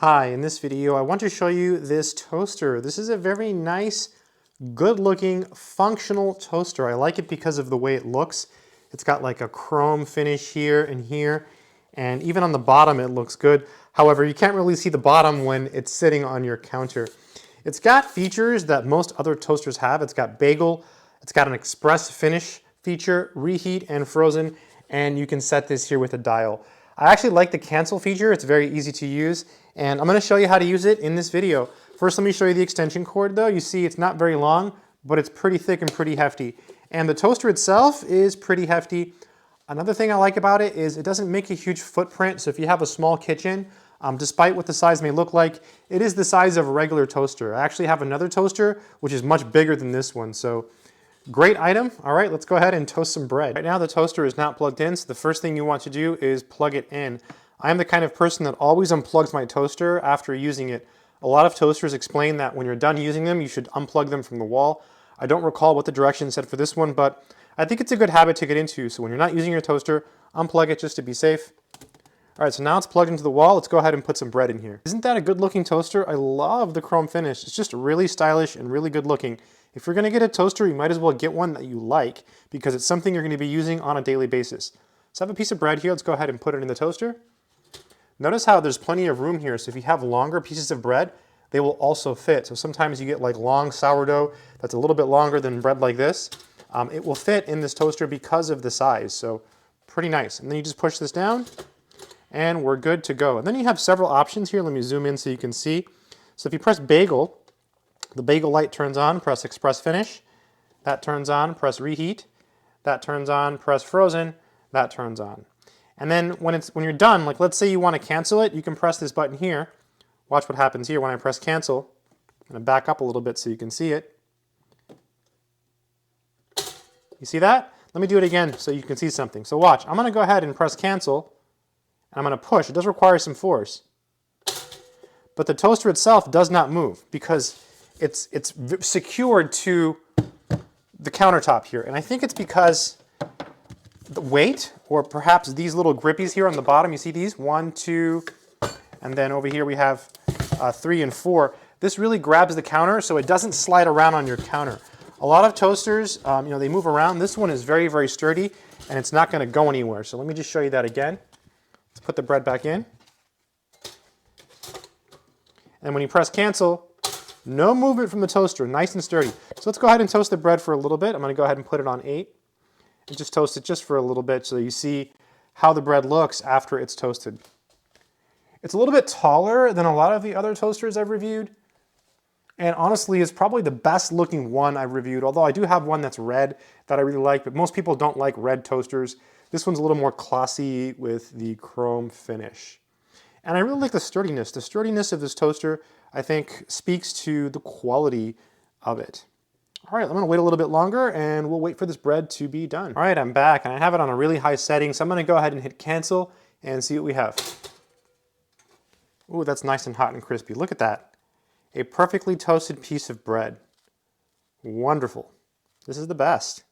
Hi, in this video I want to show you this toaster. This is a very nice, good-looking, functional toaster. I like it because of the way it looks. It's got like a chrome finish here and here, and even on the bottom it looks good. However, you can't really see the bottom when it's sitting on your counter. It's got features that most other toasters have. It's got bagel, it's got an express finish feature, reheat and frozen, and you can set this here with a dial. I actually like the cancel feature. It's very easy to use, and I'm going to show you how to use it in this video. First, let me show you the extension cord though. You see it's not very long, but it's pretty thick and pretty hefty. And the toaster itself is pretty hefty. Another thing I like about it is it doesn't make a huge footprint, so if you have a small kitchen, despite what the size may look like, it is the size of a regular toaster. I actually have another toaster which is much bigger than this one, so great item. All right, let's go ahead and toast some bread. Right now the toaster is not plugged in, so the first thing you want to do is plug it in. I am the kind of person that always unplugs my toaster after using it. A lot of toasters explain that when you're done using them, you should unplug them from the wall. I don't recall what the directions said for this one, but I think it's a good habit to get into. So when you're not using your toaster, unplug it just to be safe. All right, so now it's plugged into the wall. Let's go ahead and put some bread in here. Isn't that a good looking toaster? I love the chrome finish. It's just really stylish and really good looking. If you're gonna get a toaster, you might as well get one that you like because it's something you're gonna be using on a daily basis. So I have a piece of bread here. Let's go ahead and put it in the toaster. Notice how there's plenty of room here. So if you have longer pieces of bread, they will also fit. So sometimes you get like long sourdough that's a little bit longer than bread like this. It will fit in this toaster because of the size. So pretty nice. And then you just push this down and we're good to go. And then you have several options here. Let me zoom in so you can see. So if you press bagel, the bagel light turns on, press express finish. That turns on, press reheat. That turns on, press frozen. That turns on. And then when you're done, like let's say you want to cancel it, you can press this button here. Watch what happens here when I press cancel. I'm going to back up a little bit so you can see it. You see that? Let me do it again so you can see something. So watch, I'm going to go ahead and press cancel. And I'm going to push. It does require some force. But the toaster itself does not move because it's secured to the countertop here. And I think it's because the weight, or perhaps these little grippies here on the bottom, you see these? 1, 2, and then over here we have 3 and 4. This really grabs the counter so it doesn't slide around on your counter. A lot of toasters, they move around. This one is very, very sturdy and it's not going to go anywhere. So let me just show you that again. Let's put the bread back in. And when you press cancel, no movement from the toaster, nice and sturdy. So let's go ahead and toast the bread for a little bit. I'm going to go ahead and put it on 8 and just toast it just for a little bit so you see how the bread looks after it's toasted. It's a little bit taller than a lot of the other toasters I've reviewed. And honestly, it's probably the best looking one I've reviewed, although I do have one that's red that I really like, but most people don't like red toasters. This one's a little more classy with the chrome finish. And I really like the sturdiness. The sturdiness of this toaster, I think, speaks to the quality of it. All right, I'm gonna wait a little bit longer and we'll wait for this bread to be done. All right, I'm back and I have it on a really high setting, so I'm gonna go ahead and hit cancel and see what we have. Ooh, that's nice and hot and crispy. Look at that. A perfectly toasted piece of bread. Wonderful. This is the best.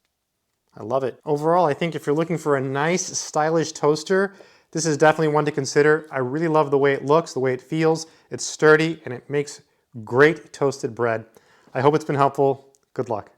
I love it. Overall, I think if you're looking for a nice, stylish toaster, this is definitely one to consider. I really love the way it looks, the way it feels. It's sturdy and it makes great toasted bread. I hope it's been helpful. Good luck.